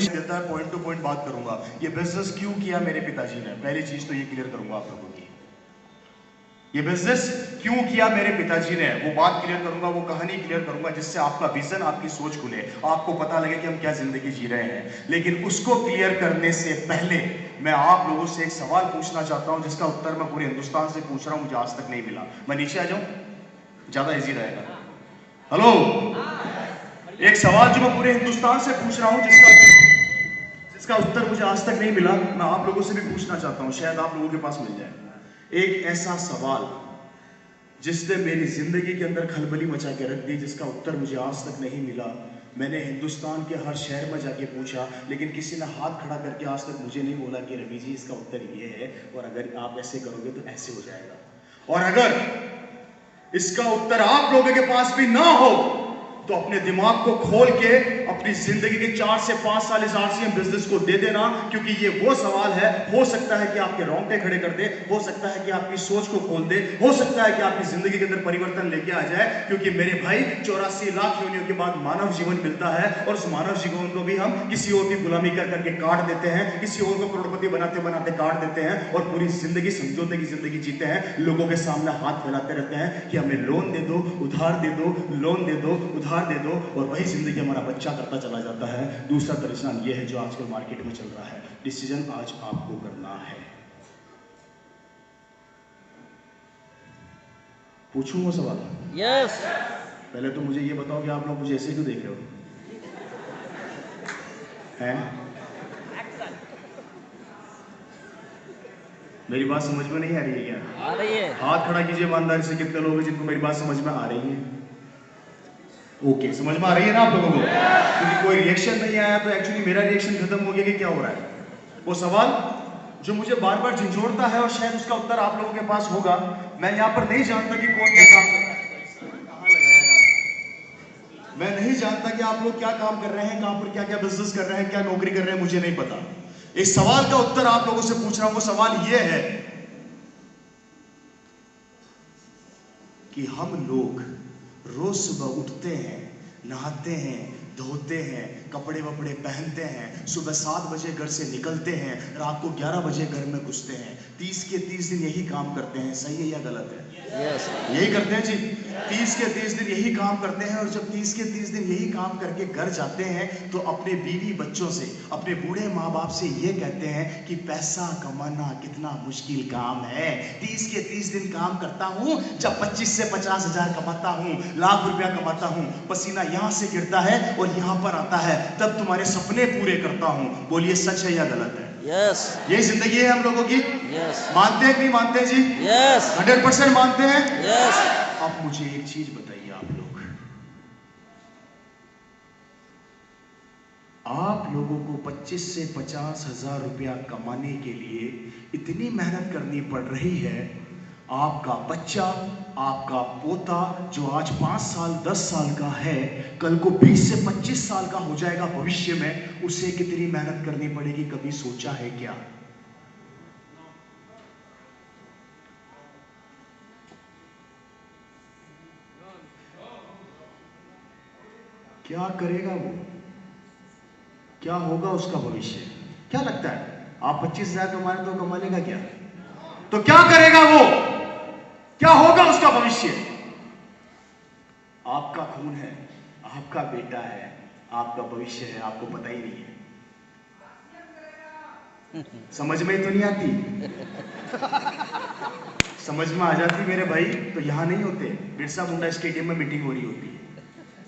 देता है, point two point बात करूंगा। ये बिजनेस क्यों किया मेरे पिताजी ने, पहली चीज तो ये क्लियर करूंगा आप लोगों की। ये बिजनेस क्यों किया मेरे पिताजी ने, वो बात क्लियर करूंगा, वो कहानी क्लियर करूंगा, जिससे आपका विजन, आपकी सोच खुले, आपको पता लगे कि हम क्या जिंदगी जी रहे हैं। लेकिन उसको क्लियर करने से पहले मैं आप लोगों से एक सवाल पूछना चाहता हूं, जिसका उत्तर मैं पूरे हिंदुस्तान से पूछ रहा हूं, मुझे आज तक नहीं मिला। मैं नीचे आ जाऊं, ज्यादा इजी रहेगा। हेलो, एक सवाल जो मैं पूरे हिंदुस्तान से पूछ रहा हूं, जिसका उत्तर मुझे आज तक नहीं मिला, मैं आप लोगों से भी पूछना चाहता हूं, शायद आप लोगों के पास मिल जाए। एक ऐसा सवाल जिसने मेरी जिंदगी के अंदर खलबली मचा के रख दी, जिसका उत्तर मुझे आज तक नहीं मिला। मैंने हिंदुस्तान के हर शहर में जाके पूछा, लेकिन किसी ने हाथ खड़ा करके आज तक मुझे नहीं बोला कि रवि जी इसका उत्तर ये है, और अगर आप ऐसे करोगे तो ऐसे हो जाएगा। और अगर इसका उत्तर आप लोगों के पास भी ना हो, तो अपने दिमाग को खोल के अपनी जिंदगी के 4 से 5 साल इस आरसीएम बिजनेस को दे देना, क्योंकि ये वो सवाल है, हो सकता है कि आपके रोंगटे खड़े कर दे, हो सकता है कि आपकी सोच को खोल दे, हो सकता है कि आपकी जिंदगी के अंदर परिवर्तन लेके आ जाए। क्योंकि मेरे भाई 84 लाख योनियों के बाद मानव जीवन मिलता है, और उस मानव जीवन को भी हम किसी और की गुलामी कर करके काट देते हैं, किसी और को करोड़पति बनाते बनाते काट देते हैं, और पूरी जिंदगी समझौते की जिंदगी जीते हैं। लोगों के सामने हाथ फैलाते रहते हैं कि हमें लोन दे दो, उधार दे दो, लोन दे दो, उधार दे दो, और वही जिंदगी हमारा बच्चा करता चला जाता है। दूसरा परेशान ये है जो आजकल मार्केट में चल रहा है, डिसीजन आज आपको करना है। पूछूं वो सवाल? यस। पहले तो मुझे ये बताओ कि आप लोग मुझे ऐसे क्यों देख रहे हो हैं? मेरी बात समझ में नहीं आ रही है क्या? आ रही है। हाथ खड़ा कीजिए ईमानदारी से, कितने लोग हैं जिनको मेरी बात समझ में आ रही है? ओके, समझ में आ रही है ना आप लोगों को? क्योंकि कोई रिएक्शन नहीं आया तो एक्चुअली मेरा रिएक्शन खत्म हो गया कि क्या हो रहा है। वो सवाल जो मुझे बार बार झंझोड़ता है, और शायद उसका उत्तर आप लोगों के पास होगा। मैं यहाँ पर नहीं जानता कि कौन क्या काम कर रहा है, कहाँ लगाया यार। मैं नहीं जानता कि आप लोग क्या काम कर रहे हैं, कहाँ पर क्या क्या बिजनेस कर रहे हैं, क्या नौकरी कर रहे हैं, मुझे नहीं पता। इस सवाल का उत्तर आप लोगों से पूछ रहा हूं। वो सवाल यह है कि हम लोग रोज सुबह उठते हैं, नहाते हैं, धोते हैं, कपड़े वपड़े पहनते हैं, सुबह 7 बजे घर से निकलते हैं, रात को 11 बजे घर में घुसते हैं। 30 के 30 दिन यही काम करते हैं, सही है या गलत है? यस। यही करते हैं जी, 30 के 30 दिन यही काम करते हैं। और जब 30 के 30 दिन यही काम करके घर जाते हैं, तो अपने बीवी बच्चों से, अपने बूढ़े माँ बाप से ये कहते हैं कि पैसा कमाना कितना मुश्किल काम है। 30 के 30 दिन काम करता हूँ, जब 25 से 50 हजार कमाता हूँ, लाख रुपया कमाता हूँ, पसीना यहाँ से गिरता है और यहाँ पर आता है, तब तुम्हारे सपने पूरे करता हूँ। बोलिए सच है या गलत है? यस। यही जिंदगी है हम लोगों की। यस। मानते हैं कि नहीं मानते जी? यस। 100% मानते हैं। यस। अब मुझे एक चीज बताइए, आप लोगों को 25 से 50 हजार रुपया कमाने के लिए इतनी मेहनत करनी पड़ रही है। आपका बच्चा, आपका पोता जो आज 5 साल 10 साल का है, कल को 20 से 25 साल का हो जाएगा भविष्य में, उसे कितनी मेहनत करनी पड़ेगी, कभी सोचा है क्या? क्या करेगा वो? क्या होगा उसका भविष्य? क्या लगता है? आप 25,000 कमा रहे तो कमा लेगा क्या? तो क्या करेगा वो? क्या होगा उसका भविष्य? आपका खून है, आपका बेटा है, आपका भविष्य है, आपको पता ही नहीं है। समझ में ही तो नहीं आती। समझ में आ जाती मेरे भाई तो यहां नहीं होते, बिरसा मुंडा स्टेडियम में मीटिंग हो रही होती है।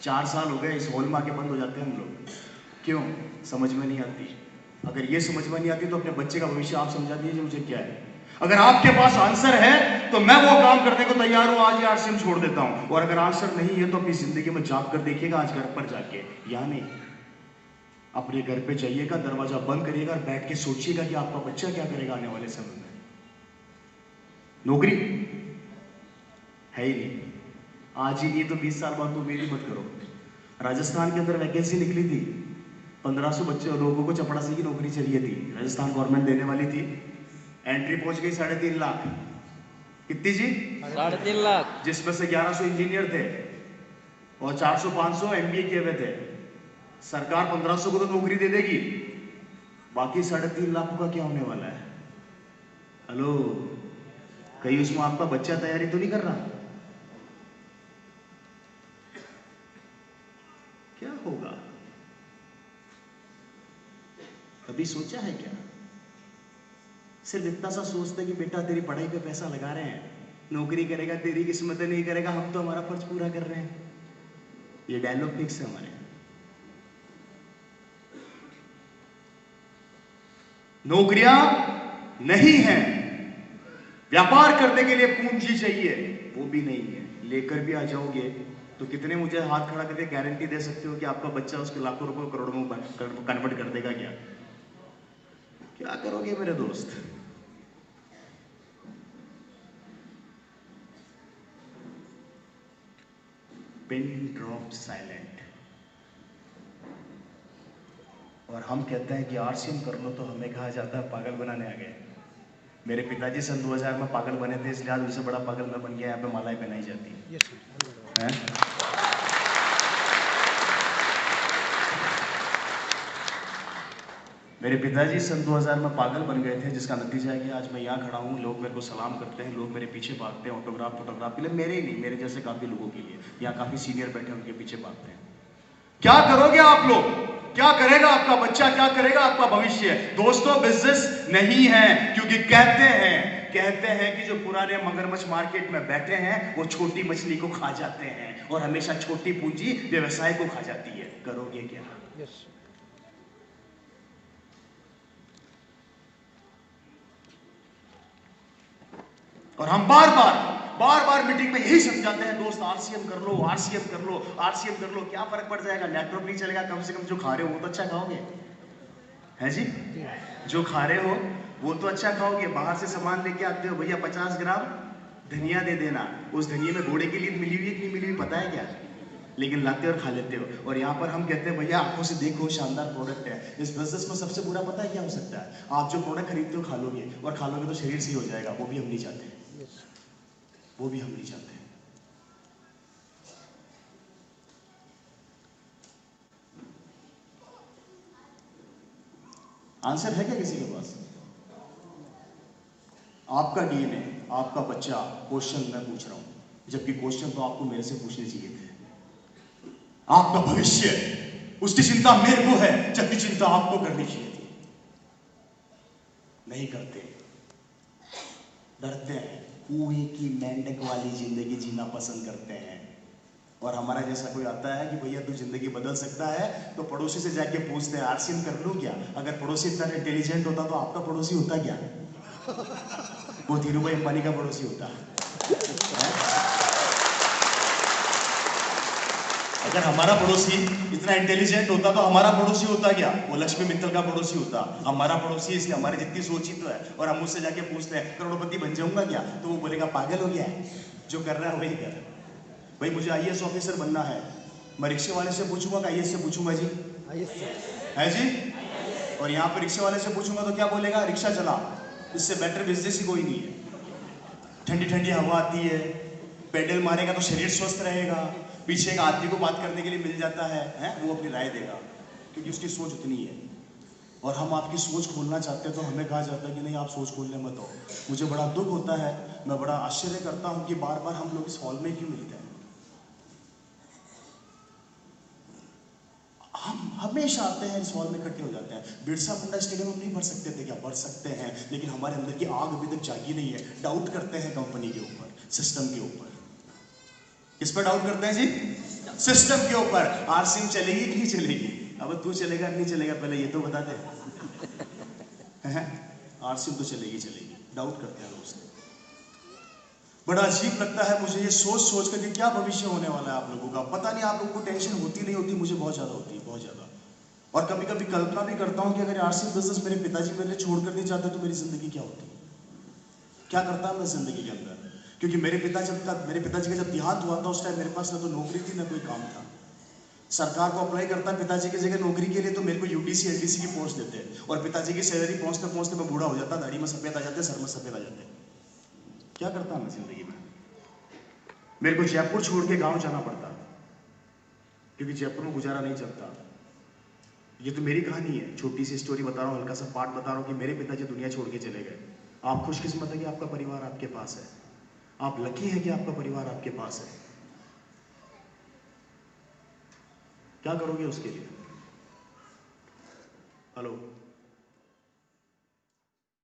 4 साल हो गए, इस हॉल में आके बंद हो जाते हैं हम लोग। क्यों? समझ में नहीं आती। अगर ये समझ में नहीं आती तो अपने बच्चे का भविष्य आप समझा दीजिए मुझे क्या है। अगर आपके पास आंसर है तो मैं वो काम करने को तैयार हूं, आज ही आरसीएम छोड़ देता हूं। और अगर आंसर नहीं है तो अपनी जिंदगी में जाग कर देखिएगा, आज घर पर जाके, या नहीं, अपने घर पे जाइएगा, दरवाजा बंद करिएगा और बैठ के सोचिएगा कि आपका बच्चा क्या करेगा आने वाले समय में। नौकरी है ही नहीं, आज ही नहीं तो 20 साल बाद तो उम्मीद ही मत करो। राजस्थान के अंदर वैकेंसी निकली थी, 1500 बच्चे लोगों को चपड़ासी की नौकरी चाहिए थी, राजस्थान गवर्नमेंट देने वाली थी। एंट्री पहुंच गई 3.5 लाख। कितनी जी? 3.5 लाख। जिसमें से 1100 इंजीनियर थे और 400-500 एमबीए किए हुए थे। सरकार 1500 को तो नौकरी दे देगी, बाकी 3.5 लाख का क्या होने वाला है? हेलो, कहीं उसमें आपका बच्चा तैयारी तो नहीं कर रहा? क्या होगा? कभी सोचा है क्या? सिर्फ इतना सा सोचते कि बेटा तेरी पढ़ाई पे पैसा लगा रहे हैं, नौकरी करेगा तेरी किस्मत नहीं करेगा, हम तो हमारा फर्ज पूरा कर रहे हैं। ये डायलॉग फिक्स है हमारे। नौकरियां नहीं है, व्यापार करने के लिए पूंजी चाहिए, वो भी नहीं है। लेकर भी आ जाओगे तो कितने मुझे हाथ खड़ा करके गारंटी दे सकते हो कि आपका बच्चा उसके लाखों रुपए करोड़ों में कन्वर्ट कर देगा? क्या करोगे मेरे दोस्त? Pin drop silent. और हम कहते हैं कि आरसीएम कर लो, तो हमें कहा जाता है पागल बनाने आ गए। मेरे पिताजी सन 2000 में पागल बने थे, इसलिए आज उनसे बड़ा पागल मैं बन गया। यहाँ पे मालाएं पहनाई जाती हैं। मेरे पिताजी सन 2000 में पागल बन गए थे, जिसका नतीजा है कि आज मैं यहाँ खड़ा हूँ, लोग मेरे को सलाम करते हैं, लोग मेरे पीछे भागते हैं फोटोग्राफ के लिए। मेरे ही नहीं, मेरे जैसे काफी लोगों के लिए। यहाँ काफी सीनियर बैठे हैं, उनके पीछे भागते हैं। क्या करोगे आप लोग? क्या करेगा आपका बच्चा? क्या करेगा आपका भविष्य? दोस्तों, बिजनेस नहीं है, क्योंकि कहते हैं कि जो पुराने मगरमच्छ मार्केट में बैठे हैं वो छोटी मछली को खा जाते हैं, और हमेशा छोटी पूंजी व्यवसाय को खा जाती है। करोगे क्या? yes. और हम बार बार मीटिंग में यही समझाते हैं, दोस्त आरसीएम कर लो, आरसीएम कर लो, आरसीएम कर लो। क्या फर्क पड़ जाएगा? लैपटॉप नहीं चलेगा, कम से कम जो खा रहे हो वो तो अच्छा खाओगे, है जी? जो खा रहे हो वो तो अच्छा खाओगे। बाहर से सामान लेके आते हो, भैया 50 ग्राम धनिया दे देना। उस धनिया में घोड़े की लीद मिली हुई है कि नहीं मिली हुई पता है क्या? लेकिन लाते और खा लेते हो। और यहाँ पर हम कहते हैं भैया आंखों से देखो, शानदार प्रोडक्ट है। इस बिजनेस में सबसे बुरा पता है क्या हो सकता है? आप जो प्रोडक्ट खरीदते हो खा लोगे, और खा लोगे तो शरीर सही हो जाएगा। वो भी हम नहीं चाहते, वो भी हम नहीं चाहते। आंसर है क्या किसी के पास? आपका डीएनए, आपका बच्चा, क्वेश्चन मैं पूछ रहा हूं, जबकि क्वेश्चन तो आपको मेरे से पूछने चाहिए थे। आपका भविष्य, उसकी चिंता मेरे को है, जबकि चिंता आपको करनी चाहिए थी। नहीं करते, डरते हैं, कुएं की मेंढक वाली जिंदगी जीना पसंद करते हैं। और हमारा जैसा कोई आता है कि भैया तू जिंदगी बदल सकता है, तो पड़ोसी से जाके पूछते हैं आरसीएम कर लूं क्या? अगर पड़ोसी इतना इंटेलिजेंट होता तो आपका पड़ोसी होता क्या? वो धीरूभाई अंबानी का पड़ोसी होता है? अगर हमारा पड़ोसी इतना इंटेलिजेंट होता तो हमारा पड़ोसी होता क्या? वो लक्ष्मी मित्तल का पड़ोसी होता। हमारा पड़ोसी इसलिए हमारी जितनी सोच ही तो है। और हम उससे जाके पूछते हैं करोड़पति बन जाऊंगा क्या? तो वो बोलेगा पागल हो गया है, जो कर रहा है वही कर। भाई मुझे आईएएस ऑफिसर बनना है, मैं रिक्शे वाले से पूछूंगा कि आईएएस से पूछूंगा जी? है जी? और यहाँ पर रिक्शे वाले से पूछूंगा तो क्या बोलेगा? रिक्शा चला। इससे बेटर बिजनेस ही कोई नहीं है। ठंडी ठंडी हवा आती है, पेडल मारेगा तो शरीर स्वस्थ रहेगा, पीछे एक आदमी को बात करने के लिए मिल जाता है, वो अपनी राय देगा, क्योंकि उसकी सोच उतनी है। और हम आपकी सोच खोलना चाहते हैं तो हमें कहा जाता है कि नहीं आप सोच खोलने मत हो। मुझे बड़ा दुख होता है, मैं बड़ा आश्चर्य करता हूं कि बार बार हम लोग इस हॉल में क्यों मिलते हैं। हम हमेशा आते हैं, इस हॉल में इकट्ठे हो जाते हैं। बिरसा मुंडा स्टेडियम हम नहीं भर सकते थे क्या? भर सकते हैं, लेकिन हमारे अंदर की आग अभी तक जागी नहीं है। डाउट करते हैं कंपनी के ऊपर, सिस्टम के ऊपर। किस पर डाउट करते हैं जी? सिस्टम के ऊपर। आरसीएम चलेगी कि नहीं चलेगी? अब तू चलेगा नहीं चलेगा पहले ये तो बता दे। आरसीएम तो चलेगी। डाउट करते हैं लोग। बड़ा अजीब लगता है मुझे ये सोच कर कि क्या भविष्य होने वाला है आप लोगों का। पता नहीं आप लोगों को टेंशन होती नहीं होती, मुझे बहुत ज्यादा होती है, बहुत ज्यादा। और कभी कभी कल्पना भी करता हूँ कि अगर आरसीएम बिजनेस मेरे पिताजी मेरे लिए छोड़कर नहीं जाते तो मेरी जिंदगी क्या होती, क्या करता मैं जिंदगी के अंदर। क्योंकि मेरे पिताजी का जब देहांत हुआ था उस टाइम मेरे पास ना तो नौकरी थी ना कोई काम था। सरकार को अप्लाई करता पिताजी की जगह नौकरी के लिए तो मेरे को यूटीसी एलटीसी की पोस्ट देते, और पिताजी की सैलरी पहुंचते पहुंचते मैं बूढ़ा हो जाता, दाढ़ी में सफेद आ जाते, सर में सफेद आ जाते। क्या करता मैं जिंदगी में? मेरे को जयपुर छोड़ के गांव जाना पड़ता, क्योंकि जयपुर में गुजारा नहीं चलता। ये तो मेरी कहानी है, छोटी सी स्टोरी बता रहा हूँ, हल्का सा पार्ट बता रहा हूँ कि मेरे पिताजी दुनिया छोड़ के चले गए। आप खुशकिस्मत है कि आपका परिवार आपके पास है, आप लकी हैं कि आपका परिवार आपके पास है। क्या करोगे उसके लिए? हेलो।